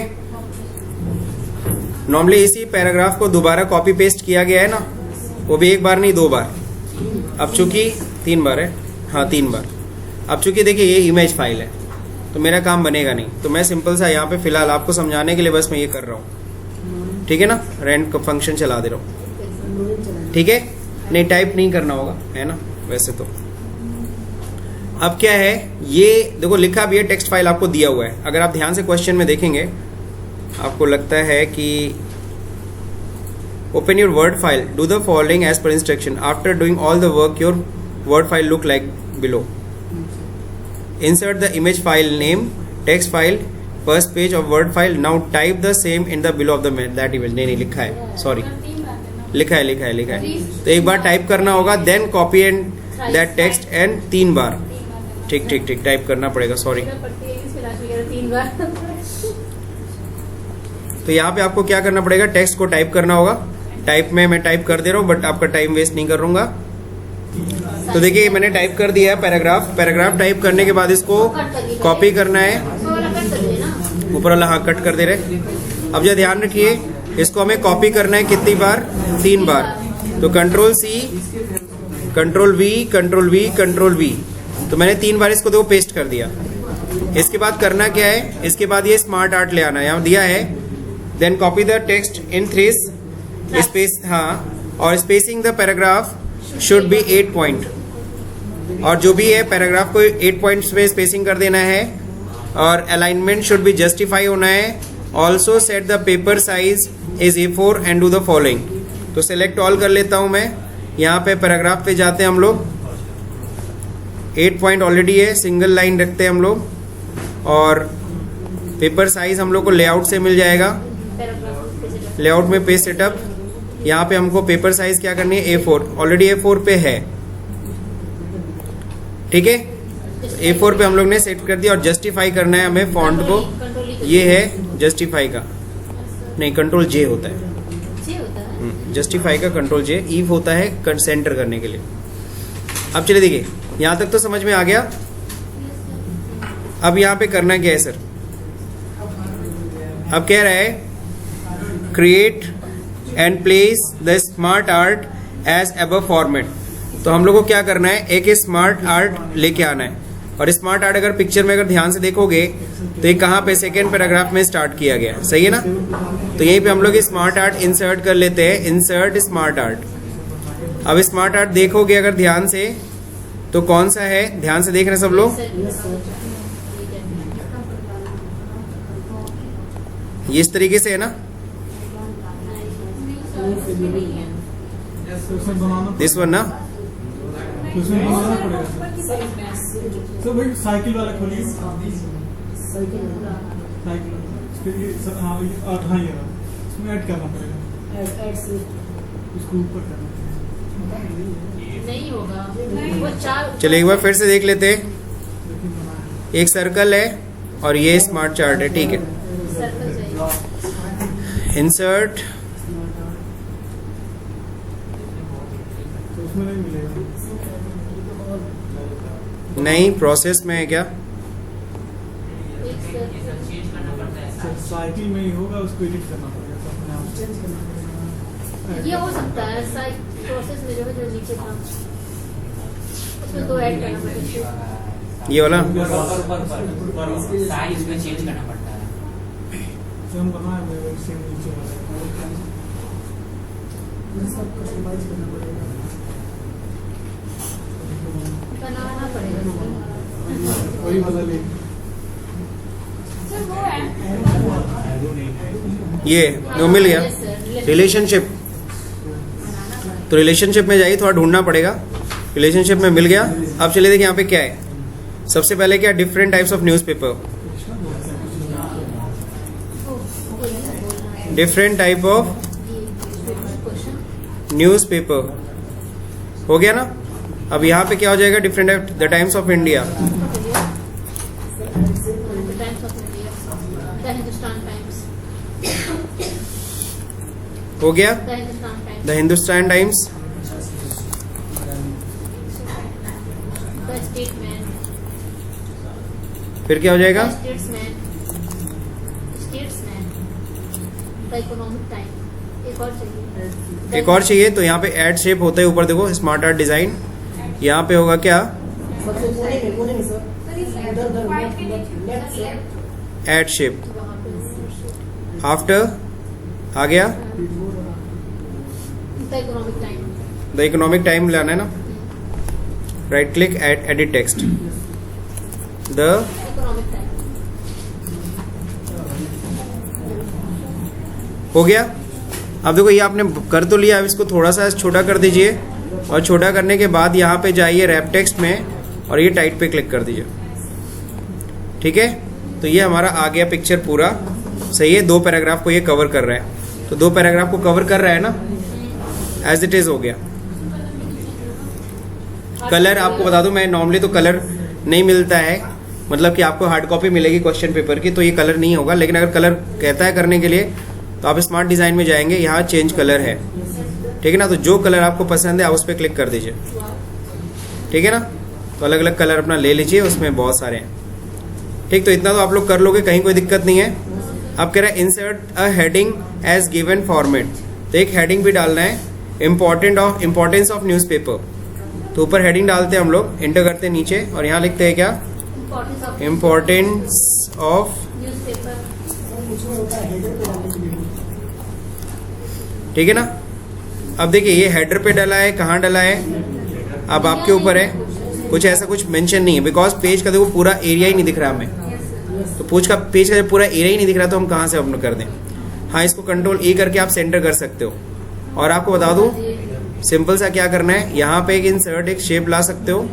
नॉर्मली इसी पैराग्राफ को दोबारा कॉपी पेस्ट किया गया है ना, वो भी एक बार नहीं 2 बार। अब चूंकि 3 बार है, हाँ 3 बार। अब चूंकि देखिए ये इमेज फाइल है, तो मेरा काम बनेगा नहीं, तो मैं सिंपल सा यहाँ पे फिलहाल आपको समझाने के लिए बस मैं ये कर रहा हूँ। ठीक है ना, रेंट का फंक्शन चला दे रहा हूँ। ठीक है, नहीं टाइप नहीं करना होगा, है ना वैसे तो। अब क्या है, ये देखो लिखा भी है, टेक्स्ट फाइल आपको दिया हुआ है। अगर आप ध्यान से क्वेश्चन में देखेंगे, आपको लगता है कि open your Word file, do the following as per instruction, after doing all the work your Word file look like below. Insert the image file name, text file, first page of Word file, now type the same in the below of the that image. नहीं लिखा है, सॉरी, लिखा है। तो एक बार टाइप करना होगा, then copy and that text and 3 बार। ठीक टाइप करना पड़ेगा, सॉरी। तो यहाँ पे आपको क्या करना पड़ेगा, टेक्स्ट को टाइप करना होगा। टाइप में मैं टाइप कर दे रहा हूँ, बट आपका टाइम वेस्ट नहीं करूंगा। तो देखिए मैंने टाइप कर दिया है पैराग्राफ टाइप करने के बाद इसको कॉपी करना है। ऊपर वाला हाँ कट कर दे रहे। अब जो ध्यान रखिए, इसको हमें कॉपी करना है कितनी बार, 3 बार। तो कंट्रोल C, कंट्रोल V, तो मैंने 3 बार इसको देखो पेस्ट कर दिया। इसके बाद करना क्या है, इसके बाद ये स्मार्ट आर्ट ले आना, यहाँ दिया है। Then copy the text in 3 space, हाँ, और spacing the paragraph should be 8 point. और जो भी है पैराग्राफ को 8 पॉइंट्स में स्पेसिंग कर देना है, और अलाइनमेंट शुड बी जस्टिफाई होना है। Also set the paper size is A4 and do the following. तो सिलेक्ट ऑल कर लेता हूं मैं। यहाँ पे पैराग्राफ पे जाते हैं हम लोग, 8 पॉइंट ऑलरेडी है, सिंगल लाइन रखते हैं हम लोग, और पेपर साइज हम लोग को लेआउट से मिल जाएगा। लेआउट में पेज सेटअप, यहाँ पे हमको पेपर साइज क्या करनी है, A4, ऑलरेडी A4 पे है। ठीक है, A4 पे हम लोग ने सेट कर दिया। और जस्टिफाई करना है हमें फॉन्ट को, ये है जस्टिफाई का, नहीं कंट्रोल J होता है, जस्टिफाई का कंट्रोल J, ईव होता है सेंटर करने के लिए। अब चलिए देखिए, यहां तक तो समझ में आ गया। अब यहाँ पे करना क्या है सर, अब कह रहा है create and place the smart art as above format. तो हम लोग को क्या करना है, एक स्मार्ट आर्ट लेके आना है। और स्मार्ट आर्ट अगर पिक्चर में अगर ध्यान से देखोगे तो ये कहाँ पे, सेकेंड पैराग्राफ में स्टार्ट किया गया है, सही है ना। तो यहीं पे हम लोग स्मार्ट आर्ट इंसर्ट कर लेते हैं, इंसर्ट स्मार्ट आर्ट। अब स्मार्ट आर्ट देखोगे अगर ध्यान से, तो कौन सा है, ध्यान से देख रहे हैं सब लोग, ये इस तरीके से है ना, दिस वन ना। उसमें बनाना पड़ेगा तो भाई साइकिल वाला खोलिए, साइकिल हाँ ये इसमें ऐड करना पड़ेगा, ऐड से इसको ऊपर करना नहीं होगा वो 4। चलिए एक बार फिर से देख लेते हैं। एक सर्कल है और ये स्मार्ट चार्ट है, ठीक है। सर्कल चाहिए, इंसर्ट, तो उसमें नहीं मिलेगा, नहीं प्रोसेस में है क्या, एक सर्कल चेंज करना पड़ता है। साइकिल में ही होगा, उसको एडिट करना पड़ेगा, तो अपने आप चेंज करना पड़ेगा। ये हो सकता है साइड प्रोसेस में, जो नीचे था उसमें 2 ऐड करना पड़ेगा। ये वाला पर साइज में चेंज करना पड़ता है। सेम बनाया हुआ सेम नीचे वाला, इन सब कस्टमाइज करना पड़ेगा। बनाना पड़ेगा। नहीं बदली। सर वो है ये जो मिल गया रिलेशनशिप। तो रिलेशनशिप में जाइए, थोड़ा ढूंढना पड़ेगा। रिलेशनशिप में मिल गया। अब चलिए देखिए यहाँ पे क्या है। सबसे पहले क्या, different types of newspaper, different type of newspaper हो गया ना। अब यहाँ पे क्या हो जाएगा, different the times of India, हो गया द हिंदुस्तान टाइम्स, फिर क्या हो जाएगा, एक और चाहिए। तो यहाँ पे एड शेप होता है ऊपर, देखो स्मार्ट आर्ट डिजाइन। यहाँ पे होगा क्या, सबसे कोने में सर, लेफ्ट से एड शेप। आफ्टर आ गया द इकोनॉमिक टाइम लाना है ना। Right click edit text, the हो गया। अब देखो ये आपने कर तो लिया, अब इसको थोड़ा सा छोटा कर दीजिए और छोटा करने के बाद यहाँ पे जाइए रैप टेक्स्ट में और ये टाइट पे क्लिक कर दीजिए। ठीक है, तो ये हमारा आ गया पिक्चर पूरा सही है। 2 पैराग्राफ को ये कवर कर रहा है, तो 2 पैराग्राफ को कवर कर रहा है ना, एज इट इज हो गया। कलर आपको बता दूं मैं, नॉर्मली तो कलर नहीं मिलता है, मतलब कि आपको हार्ड कॉपी मिलेगी क्वेश्चन पेपर की, तो ये कलर नहीं होगा। लेकिन अगर कलर कहता है करने के लिए तो आप स्मार्ट डिजाइन में जाएंगे, यहाँ चेंज कलर है, ठीक है ना। तो जो कलर आपको पसंद है आप उस पर क्लिक कर दीजिए, ठीक है ना। तो अलग अलग कलर अपना ले लीजिए, उसमें बहुत सारे हैं। ठीक, तो इतना तो आप लोग कर लोगे, कहीं कोई दिक्कत नहीं है। अब कह रहा है insert a heading as given format, तो एक हेडिंग भी डालना है, इम्पोर्टेंस ऑफ न्यूज़पेपर। तो ऊपर हेडिंग डालते हैं हम लोग, एंटर करते हैं नीचे और यहाँ लिखते हैं क्या, इम्पोर्टेंस ऑफ, ठीक है ना। अब देखिए ये हेडर पे डाला है, कहाँ डाला है अब आपके ऊपर है। कुछ ऐसा कुछ मेंशन नहीं है, बिकॉज पेज का देखो पूरा एरिया ही नहीं दिख रहा हमें। तो पेज का जब पूरा एरिया ही नहीं दिख रहा तो हम कहाँ से अपना कर दें। हाँ, इसको कंट्रोल E करके आप सेंटर कर सकते हो। और आपको बता दूं सिंपल सा क्या करना है, यहाँ पे एक इंसर्ट एक शेप ला सकते हो,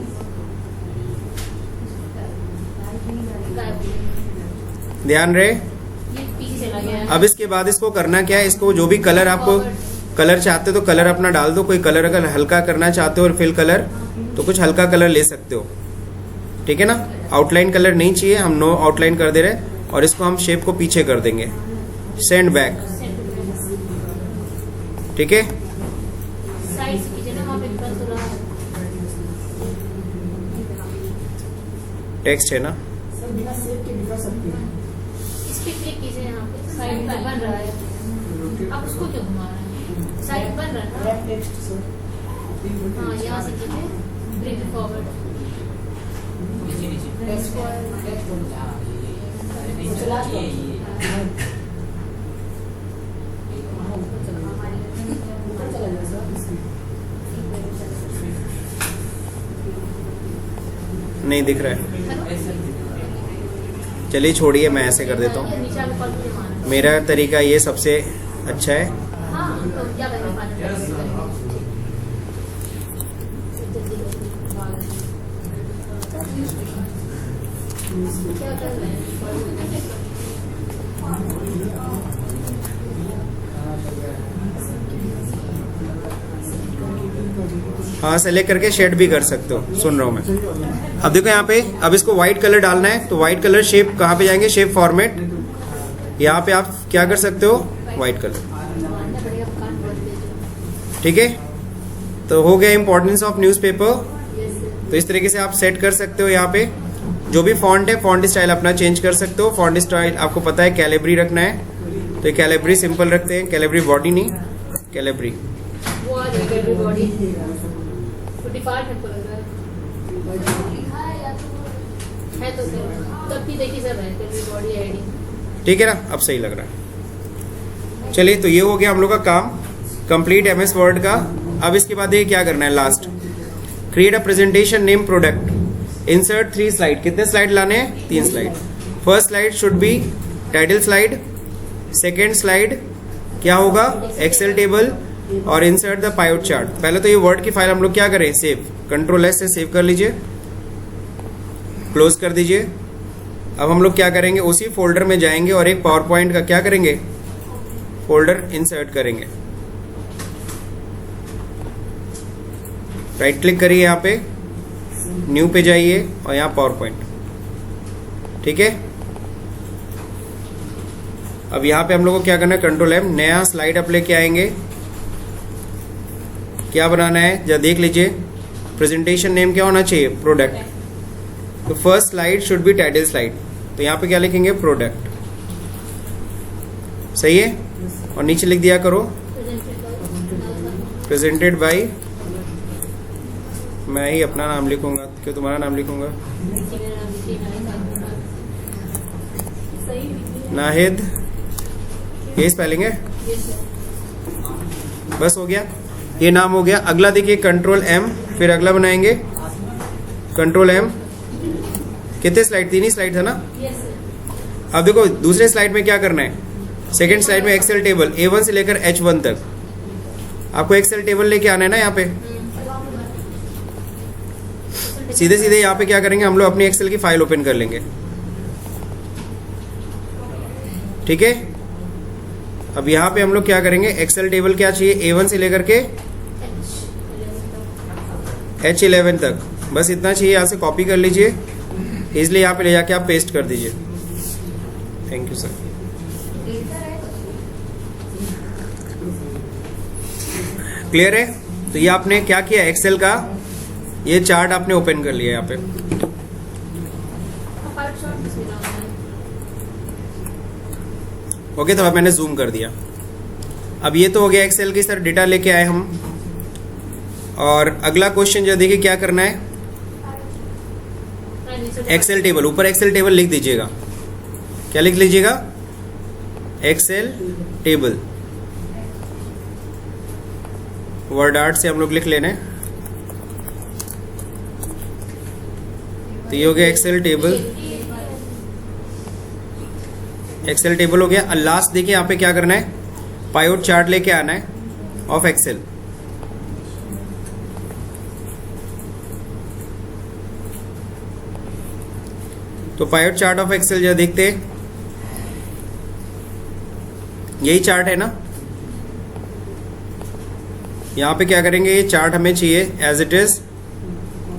ध्यान रहे। अब इसके बाद इसको करना क्या है, इसको जो भी कलर आपको कलर चाहते हो तो कलर अपना डाल दो। कोई कलर अगर हल्का करना चाहते हो और फिल कलर तो कुछ हल्का कलर ले सकते हो, ठीक है ना। आउटलाइन कलर नहीं चाहिए, हम नो आउटलाइन कर दे रहे। और इसको हम शेप को पीछे कर देंगे, सेंड बैक, ठीक है। टेक्स्ट है ना, सर बिना सेव के दिखा सकते हैं। इस पे क्लिक कीजिए, यहाँ पे साइड पे बन रहा है। आप उसको क्यों घुमा रहे हैं, साइड बन रहा है ना। रैप टेक्स्ट सर, हाँ, यहाँ से कीजिए, ब्रिंग फॉरवर्ड। नहीं दिख रहा है, चलिए छोड़िए, मैं ऐसे कर देता हूँ। नीचे आपको कॉल पे मारना। मेरा तरीका ये सबसे अच्छा है। हाँ, तो क्या करेंगे, क्या कर रहे हैं। हाँ, सेलेक्ट करके शेड भी कर सकते हो, सुन रहा हूँ मैं। अब देखो यहाँ पे, अब इसको व्हाइट कलर डालना है तो व्हाइट कलर शेप कहाँ पे जाएंगे, शेप फॉर्मेट। यहाँ पे आप क्या कर सकते हो, व्हाइट कलर, ठीक है। तो हो गया इंपॉर्टेंस ऑफ न्यूज़पेपर। तो इस तरीके से आप सेट कर सकते हो। यहाँ पे जो भी फॉन्ट है, फॉन्ट स्टाइल अपना चेंज कर सकते हो। फॉन्ट स्टाइल आपको पता है कैलिब्री रखना है, तो कैलिब्री सिंपल रखते हैं, कैलिब्री बॉडी नहीं, कैलिब्री। वो आ जाएगा एवरीबॉडी, तो डिफॉल्ट हमको लग रहा है तो फिर तब भी देखिए सब है एवरीबॉडी आईडी, ठीक है ना। अब सही लग रहा है। चलिए, तो ये हो गया हम लोग का काम कंप्लीट MS वर्ड का। अब इसके बाद ये क्या करना है, last create a presentation name product. Insert 3 slide, कितने स्लाइड लाने हैं? 3 slide. First slide should be title slide, second slide क्या होगा? एक्सेल टेबल, और इंसर्ट द पाइवट चार्ट। पहले तो ये वर्ड की फाइल हम लोग क्या करें? सेव, Ctrl+S से सेव कर लीजिए, क्लोज कर दीजिए। अब हम लोग क्या करेंगे? उसी फोल्डर में जाएंगे और एक पावर पॉइंट का क्या करेंगे? फोल्डर इंसर्ट करेंगे। राइट क्लिक करिए यहाँ पे, न्यू पे जाइए और यहाँ पावर पॉइंट, ठीक है। अब यहाँ पे हम लोग को क्या करना है? Ctrl+M, नया स्लाइड अप लेके आएंगे। क्या बनाना है? जरा देख लीजिए, प्रेजेंटेशन नेम क्या होना चाहिए? प्रोडक्ट। तो first slide should be title slide, तो यहाँ पे क्या लिखेंगे? प्रोडक्ट, सही है। और नीचे लिख दिया करो प्रेजेंटेड बाय, मैं ही अपना नाम लिखूंगा, क्यों तुम्हारा नाम लिखूंगा? नाहिद, ये स्पेलिंग है, बस हो गया, ये नाम हो गया। अगला देखिए Ctrl+M, फिर अगला बनाएंगे Ctrl+M। कितने स्लाइड? 3 ही स्लाइड था ना। अब देखो दूसरे स्लाइड में क्या करना है? सेकेंड स्लाइड में एक्सेल टेबल A1 से लेकर H1 तक, आपको एक्सेल टेबल लेके आना है ना। यहाँ पे सीधे सीधे यहाँ पे क्या करेंगे? हम लोग अपनी एक्सेल की फाइल ओपन कर लेंगे, ठीक है। अब यहाँ पे हम लोग क्या करेंगे? एक्सेल टेबल क्या चाहिए? A1 से लेकर के H11 तक, बस इतना चाहिए। यहाँ से कॉपी कर लीजिए, इसलिए यहाँ पे ले जाके आप पेस्ट कर दीजिए। Thank you sir. क्लियर है? तो ये आपने क्या किया? एक्सेल का ये चार्ट आपने ओपन कर लिया यहाँ पे। ओके, तो अब मैंने जूम कर दिया। अब ये तो हो गया एक्सेल की सर डेटा लेके आए हम। और अगला क्वेश्चन जो देखिए क्या करना है? एक्सेल टेबल, ऊपर एक्सेल टेबल लिख दीजिएगा। क्या लिख लीजिएगा? Excel table. वर्ड आर्ट से हम लोग लिख लेने। तो ये हो गया एक्सेल टेबल, एक्सेल टेबल हो गया। और लास्ट देखिए यहाँ पे क्या करना है? पाइवट चार्ट लेके आना है ऑफ एक्सेल। तो पाइवट चार्ट ऑफ एक्सेल जो देखते हैं, यही चार्ट है ना। यहाँ पे क्या करेंगे? ये चार्ट हमें चाहिए as it is,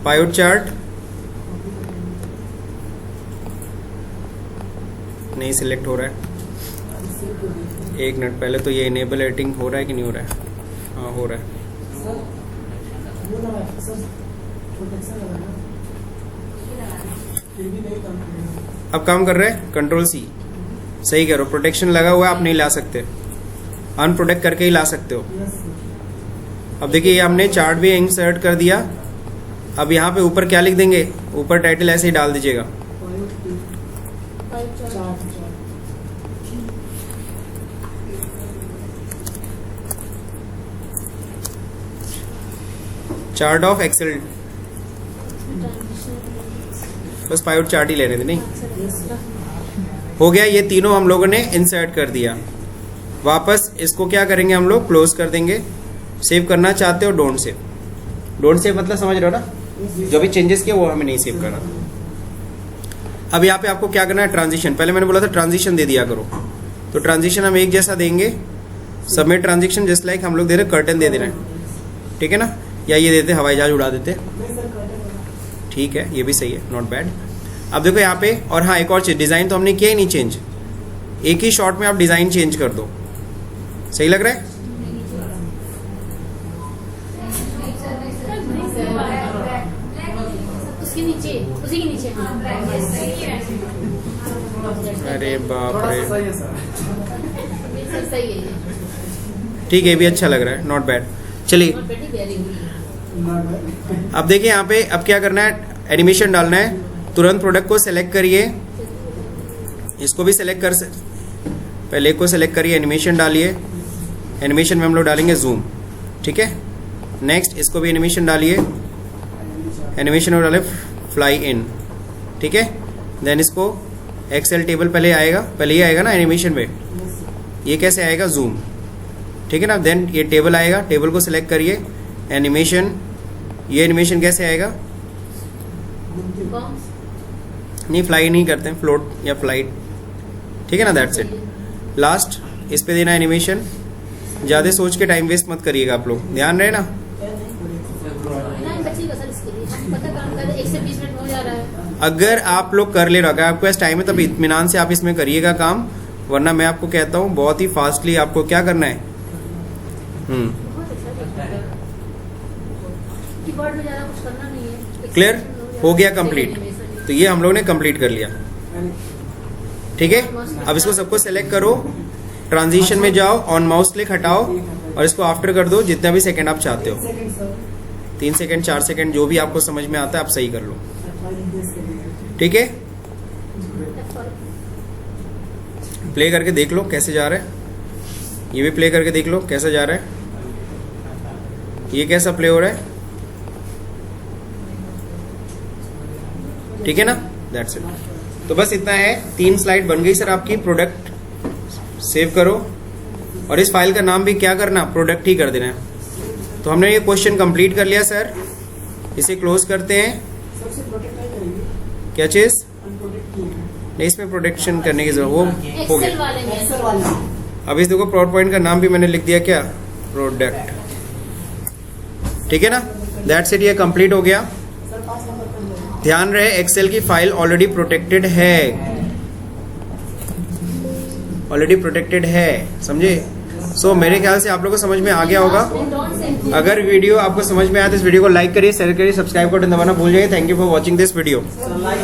pivot chart. नहीं सिलेक्ट हो रहा है, एक मिनट पहले तो ये इनेबल एडिटिंग हो रहा है कि नहीं हो रहा है? हाँ हो रहा है। अब काम कर रहे हैं, Ctrl+C। सही कह रहे हो, प्रोटेक्शन लगा हुआ है, आप नहीं ला सकते, अनप्रोटेक्ट करके ही ला सकते हो। अब देखिए ये हमने चार्ट भी इंसर्ट कर दिया। अब यहाँ पे ऊपर क्या लिख देंगे? ऊपर टाइटल ऐसे ही डाल दीजिएगा, चार्ट ऑफ एक्सेल। बस पाइवट चार्ट ही लेने थे, नहीं हो गया। ये तीनों हम लोगों ने इंसर्ट कर दिया। वापस इसको क्या करेंगे? हम लोग क्लोज कर देंगे। सेव करना चाहते हो डोंट सेव। डोंट सेव मतलब समझ रहे हो ना, जो भी चेंजेस किए वो हमें नहीं सेव करना। अब यहाँ पे आपको क्या करना है? ट्रांजिशन। पहले मैंने बोला था ट्रांजिशन दे दिया करो, तो ट्रांजिशन हम एक जैसा देंगे। सबमिट ट्रांजिशन जस्ट लाइक हम लोग दे रहे कर्टन दे देना है, ठीक है ना। या ये देते हवाई जहाज उड़ा देते, ठीक है, ये भी सही है, नॉट बैड। अब देखो यहाँ पे, और हाँ एक और चीज, डिजाइन तो हमने किया ही नहीं चेंज। एक ही शॉट में आप डिजाइन चेंज कर दो। सही लग रहा है? उसके नीचे, उसी के नीचे। अरे बाप रे, सही है, ठीक है, ये भी अच्छा लग रहा है, नॉट बैड। चलिए अब देखिए यहाँ पे, अब क्या करना है? एनिमेशन डालना है। तुरंत प्रोडक्ट को सेलेक्ट करिए, इसको भी सेलेक्ट कर पहले को सेलेक्ट करिए, एनिमेशन डालिए। एनिमेशन में हम लोग डालेंगे जूम, ठीक है। नेक्स्ट इसको भी एनिमेशन डालिए, एनिमेशन में डाले फ्लाई इन, ठीक है। देन इसको एक्सेल टेबल पहले ये आएगा ना एनिमेशन में, ये कैसे आएगा, जूम, ठीक है ना। देन ये टेबल आएगा, टेबल को सिलेक्ट करिए, एनिमेशन, ये एनिमेशन कैसे आएगा, बॉक्स नहीं फ्लाई नहीं करते हैं, फ्लोट या फ्लाइट, ठीक है ना, दैट्स इट। लास्ट इस पे देना एनिमेशन। ज़्यादा सोच के टाइम वेस्ट मत करिएगा आप लोग, ध्यान रहे ना। नहीं बचेगा सर इसके लिए, हम पता काम कर 1 से 20 मिनट हो जा रहा है। अगर आप लोग कर ले रहे हो, अगर आपके पास टाइम है तब इत्मीनान से आप इसमें करिएगा काम, वरना मैं आपको कहता हूँ बहुत ही फास्टली आपको क्या करना है। बहुत अच्छा है, कीबोर्ड में ज़्यादा कुछ करना नहीं है। क्लियर हो गया कंप्लीट, तो ये हम लोग ने कंप्लीट कर लिया, ठीक है। अब इसको सबको सेलेक्ट करो, ट्रांजिशन में जाओ, ऑन माउस क्लिक हटाओ और इसको आफ्टर कर दो जितना भी सेकंड आप चाहते हो, सेकंड सर 3 सेकंड 4 सेकंड जो भी आपको समझ में आता है आप सही कर लो, F5 ठीक है। प्ले करके देख लो कैसे जा रहा है, ये भी प्ले करके देख लो कैसा जा रहा है, ये कैसा प्ले हो रहा है, ठीक है ना, दैट्स इट। तो बस इतना है, 3 स्लाइड बन गई सर आपकी। प्रोडक्ट सेव करो और इस फाइल का नाम भी क्या करना, प्रोडक्ट ही कर देना है। तो हमने ये क्वेश्चन कंप्लीट कर लिया सर, इसे क्लोज करते हैं। सबसे प्रोटेक्ट नहीं करेंगे, क्या चीज अनप्रोटेक्ट किए नहीं, इसमें प्रोटेक्शन करने की जरूरत, वो हो एक्सेल गया। वाले में एक्सेल वाले अब इस देखो पावर पॉइंट का नाम भी मैंने लिख दिया क्या, प्रोडक्ट, ठीक है ना, दैट्स इट, ये कंप्लीट हो गया। सर 5 नंबर कर लो। ध्यान रहे एक्सेल की फाइल ऑलरेडी प्रोटेक्टेड है, समझे। सो मेरे ख्याल से आप लोगों को समझ में आ गया होगा। अगर वीडियो आपको समझ में आया तो इस वीडियो को लाइक करिए, शेयर करिए, सब्सक्राइब बटन दबाना भूल जाइए। Thank you for watching this video. Sir like